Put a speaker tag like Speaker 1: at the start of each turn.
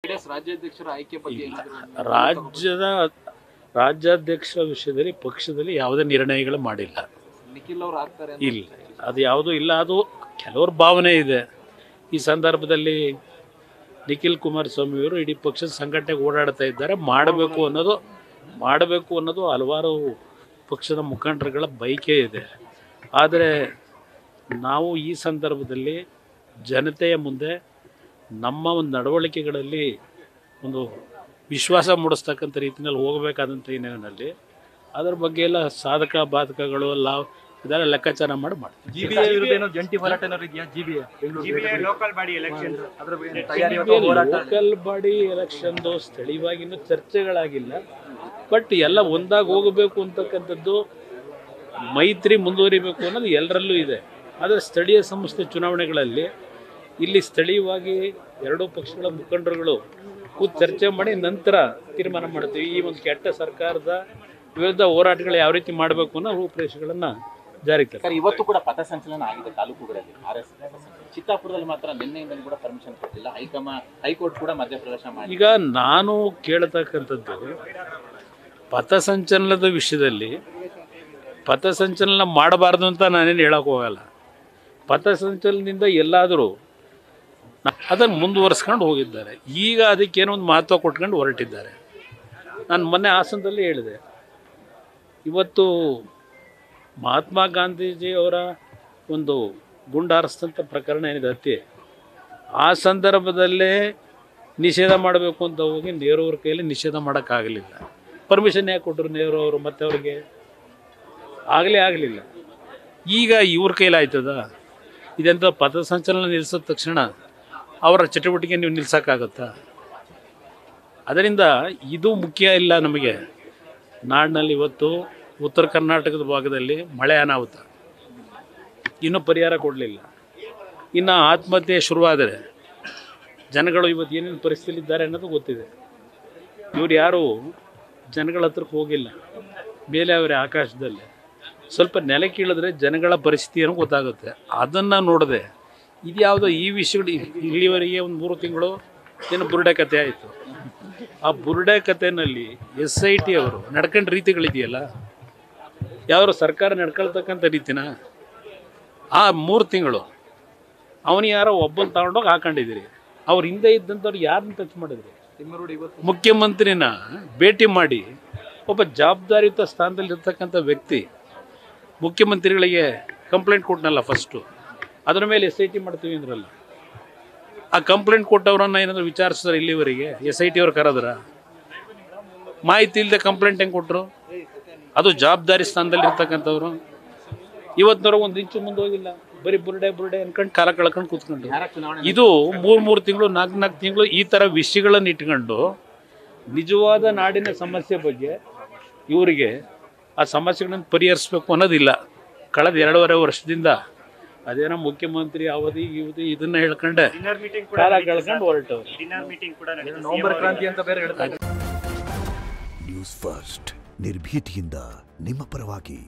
Speaker 1: JDS ರಾಜ್ಯಾಧ್ಯಕ್ಷರ ಆಯ್ಕೆ ಬಗ್ಗೆ
Speaker 2: ರಾಜ್ಯಾಧ್ಯಕ್ಷರ ವಿಷಯದಲ್ಲಿ ಪಕ್ಷದಲ್ಲಿ ಯಾವುದೇ ನಿರ್ಣಯಗಳು ಮಾಡಿಲ್ಲ.
Speaker 1: ನಿಖಿಲ್ ಅವರು ಆಗ್ತಾರೆ
Speaker 2: ಇಲ್ಲ, ಅದು ಯಾವುದೂ ಇಲ್ಲ. ಅದು ಕೆಲವ್ರ ಭಾವನೆ ಇದೆ. ಈ ಸಂದರ್ಭದಲ್ಲಿ ನಿಖಿಲ್ ಕುಮಾರಸ್ವಾಮಿಯವರು ಇಡೀ ಪಕ್ಷದ ಸಂಘಟನೆಗೆ ಓಡಾಡ್ತಾ ಇದ್ದಾರೆ. ಮಾಡಬೇಕು ಅನ್ನೋದು ಹಲವಾರು ಪಕ್ಷದ ಮುಖಂಡರುಗಳ ಬಯಕೆ ಇದೆ. ಆದರೆ ನಾವು ಈ ಸಂದರ್ಭದಲ್ಲಿ ಜನತೆಯ ಮುಂದೆ ನಮ್ಮ ಒಂದು ನಡವಳಿಕೆಗಳಲ್ಲಿ ಒಂದು ವಿಶ್ವಾಸ ಮೂಡಿಸ್ತಕ್ಕಂಥ ರೀತಿಯಲ್ಲಿ ಹೋಗಬೇಕಾದಂಥ ಹಿನ್ನೆಲೆಯಲ್ಲಿ ಅದರ ಬಗ್ಗೆ ಎಲ್ಲ ಸಾಧಕ ಬಾಧಕಗಳು ಇದೆಲ್ಲ ಲೆಕ್ಕಾಚಾರ ಮಾಡ್ತೀವಿ. ಲೋಕಲ್ ಬಾಡಿ ಎಲೆಕ್ಷನ್ದು ಸ್ಥಳೀಯವಾಗಿ ಇನ್ನೂ ಚರ್ಚೆಗಳಾಗಿಲ್ಲ. ಬಟ್ ಎಲ್ಲ ಒಂದಾಗಿ ಹೋಗಬೇಕು ಅಂತಕ್ಕಂಥದ್ದು, ಮೈತ್ರಿ ಮುಂದುವರಿಬೇಕು ಅನ್ನೋದು ಎಲ್ಲರಲ್ಲೂ ಇದೆ. ಆದರೆ ಸ್ಥಳೀಯ ಸಂಸ್ಥೆ ಚುನಾವಣೆಗಳಲ್ಲಿ ಇಲ್ಲಿ ಸ್ಥಳೀಯವಾಗಿ ಎರಡೂ ಪಕ್ಷಗಳ ಮುಖಂಡರುಗಳು ಕೂತು ಚರ್ಚೆ ಮಾಡಿ ನಂತರ ತೀರ್ಮಾನ ಮಾಡ್ತೀವಿ. ಈ ಒಂದು ಕೆಟ್ಟ ಸರ್ಕಾರದ ವಿರುದ್ಧ ಹೋರಾಟಗಳು ಯಾವ ರೀತಿ ಮಾಡಬೇಕು ಅನ್ನೋ ರೂಪರೇಷೆಗಳನ್ನು ಜಾರಿಗೆ ತರ್ತಾರೆ.
Speaker 3: ಇವತ್ತು ಕೂಡ ಪಥಸಂಚಲನ ಆಗಿದೆ ತಾಲೂಕುಗಳಲ್ಲಿ. ಚಿತ್ತಾಪುರದಲ್ಲಿ ಮಾತ್ರ ನಿನ್ನೆಯಿಂದ ಕೂಡ ಪರ್ಮಿಷನ್ ಕೊಟ್ಟಿಲ್ಲ. ಹೈಕೋರ್ಟ್ ಕೂಡ ಮಧ್ಯಪ್ರವೇಶ ಮಾಡಿ. ಈಗ
Speaker 2: ನಾನು ಕೇಳತಕ್ಕಂಥದ್ದು ಪಥಸಂಚಲನದ ವಿಷಯದಲ್ಲಿ ಪಥಸಂಚಲನ ಮಾಡಬಾರ್ದು ಅಂತ ನಾನೇನು ಹೇಳೋಕೆ ಹೋಗಲ್ಲ. ಪಥಸಂಚಲನದಿಂದ ಎಲ್ಲಾದರೂ ಅದನ್ನು ಮುಂದುವರಿಸ್ಕೊಂಡು ಹೋಗಿದ್ದಾರೆ. ಈಗ ಅದಕ್ಕೇನೋ ಒಂದು ಮಹತ್ವ ಕೊಟ್ಕೊಂಡು ಹೊರಟಿದ್ದಾರೆ. ನಾನು ಮೊನ್ನೆ ಹಾಸನದಲ್ಲಿ ಹೇಳಿದೆ, ಇವತ್ತು ಮಹಾತ್ಮ ಗಾಂಧೀಜಿಯವರ ಒಂದು ಗುಂಡಾರಿಸಿದಂಥ ಪ್ರಕರಣ ಏನಿದೆ ಹತ್ಯೆ, ಆ ಸಂದರ್ಭದಲ್ಲೇ ನಿಷೇಧ ಮಾಡಬೇಕು ಅಂತ ಹೋಗಿ ನೆಹರು ಅವ್ರ ಕೈಯಲ್ಲಿ ನಿಷೇಧ ಮಾಡೋಕ್ಕಾಗಲಿಲ್ಲ. ಪರ್ಮಿಷನ್ ಯಾಕೆ ಕೊಟ್ಟರು ನೆಹರು ಅವರು? ಮತ್ತೆ ಅವ್ರಿಗೆ ಆಗಲಿಲ್ಲ. ಈಗ ಇವ್ರ ಕೈಲಿ ಆಯ್ತದ? ಇದೆಂಥ ಪಥಸಂಚಲನ ನಿಲ್ಲಿಸಿದ ತಕ್ಷಣ ಅವರ ಚಟುವಟಿಕೆ ನೀವು ನಿಲ್ಸೋಕ್ಕಾಗತ್ತಾ? ಅದರಿಂದ ಇದು ಮುಖ್ಯ ಇಲ್ಲ ನಮಗೆ. ನಾಡಿನಲ್ಲಿ ಇವತ್ತು ಉತ್ತರ ಕರ್ನಾಟಕದ ಭಾಗದಲ್ಲಿ ಮಳೆ ಅನಾಹುತ, ಇನ್ನೂ ಪರಿಹಾರ ಕೊಡಲಿಲ್ಲ. ಇನ್ನು ಆತ್ಮಹತ್ಯೆ ಶುರುವಾದರೆ ಜನಗಳು ಇವತ್ತು ಏನೇನು ಪರಿಸ್ಥಿತಿ ಇದ್ದಾರೆ ಅನ್ನೋದು ಗೊತ್ತಿದೆ. ಇವ್ರು ಯಾರು ಜನಗಳ ಹತ್ರಕ್ಕೆ ಹೋಗಿಲ್ಲ. ಮೇಲೆ ಅವರೇ ಆಕಾಶದಲ್ಲಿ ಸ್ವಲ್ಪ ನೆಲ ಕೀಳಿದ್ರೆ ಜನಗಳ ಪರಿಸ್ಥಿತಿ ಏನೋ ಗೊತ್ತಾಗುತ್ತೆ. ಅದನ್ನು ನೋಡದೆ ಇದು ಯಾವುದೋ ಈ ವಿಷಯಗಳು ಇಲ್ಲಿವರೆಗೆ ಒಂದು 3 ತಿಂಗಳು ಏನು ಬುರುಡೆ ಕತೆ ಆಯಿತು. ಆ ಬುರುಡೆ ಕಥೆಯಲ್ಲಿ SIT ಅವರು ನಡ್ಕೊಂಡ ರೀತಿಗಳಿದೆಯಲ್ಲ, ಯಾರು ಸರ್ಕಾರ ನಡ್ಕೊಳ್ತಕ್ಕಂಥ ರೀತಿನ ಆ 3 ತಿಂಗಳು ಅವನು ಯಾರೋ ಒಬ್ಬನ ತಗೊಂಡೋಗಿ ಹಾಕೊಂಡಿದ್ದೀರಿ. ಅವ್ರ ಹಿಂದೆ ಇದ್ದಂಥವ್ರು ಯಾರನ್ನ ಟಚ್ ಮಾಡಿದ್ರಿ? ಮುಖ್ಯಮಂತ್ರಿನ ಭೇಟಿ ಮಾಡಿ ಒಬ್ಬ ಜವಾಬ್ದಾರಿಯುತ ಸ್ಥಾನದಲ್ಲಿ ಇರ್ತಕ್ಕಂಥ ವ್ಯಕ್ತಿ ಮುಖ್ಯಮಂತ್ರಿಗಳಿಗೆ ಕಂಪ್ಲೇಂಟ್ ಕೊಟ್ಟನಲ್ಲ ಫಸ್ಟು, ಅದರ ಮೇಲೆ SIT ಮಾಡ್ತೀವಿ ಅಂದ್ರಲ್ಲ. ಆ ಕಂಪ್ಲೇಂಟ್ ಕೊಟ್ಟವ್ರನ್ನ ಏನಾದರೂ ವಿಚಾರಿಸಿದ್ರೆ ಇಲ್ಲಿವರೆಗೆ SIT ಅವ್ರು ಕರೆದ್ರ? ಮಾಹಿತಿ ಇಲ್ಲದೆ ಕಂಪ್ಲೇಂಟ್ ಹೆಂಗೆ ಕೊಟ್ಟರು? ಅದು ಜವಾಬ್ದಾರಿ ಸ್ಥಾನದಲ್ಲಿ ಇರ್ತಕ್ಕಂಥವ್ರು. ಇವತ್ತಿನವ್ರಿಗೆ ಒಂದು ಇಂಚು ಮುಂದೆ ಹೋಗಿಲ್ಲ, ಬರೀ ಬುರುಡೆ ಅನ್ಕೊಂಡು ಕಾಲ ಕಳ್ಕೊಂಡು ಕೂತ್ಕೊಂಡು. ಇದು 3 ತಿಂಗಳು 4 ತಿಂಗಳು ಈ ಥರ ವಿಷಯಗಳನ್ನು ಇಟ್ಕೊಂಡು ನಿಜವಾದ ನಾಡಿನ ಸಮಸ್ಯೆ ಬಗ್ಗೆ ಇವರಿಗೆ ಆ ಸಮಸ್ಯೆಗಳನ್ನು ಪರಿಹರಿಸಬೇಕು ಅನ್ನೋದಿಲ್ಲ. ಕಳೆದ 2.5 ವರ್ಷದಿಂದ ಅದೇನೋ ಮುಖ್ಯಮಂತ್ರಿ ಅವಧಿ ಇದನ್ನ ಹೇಳ್ಕೊಂಡೆ ಕಾಲ ಕಳ್ಕೊಂಡು ಹೊರಟವ್ರು.
Speaker 1: ನವೆಂಬರ್ ಕ್ರಾಂತಿ ಅಂತ ಬೇರೆ ಹೇಳ್ತಾರೆ.
Speaker 4: ನ್ಯೂಸ್ ಫಸ್ಟ್ ನಿರ್ಭೀತಿಯಿಂದ ನಿಮ್ಮ ಪರವಾಗಿ.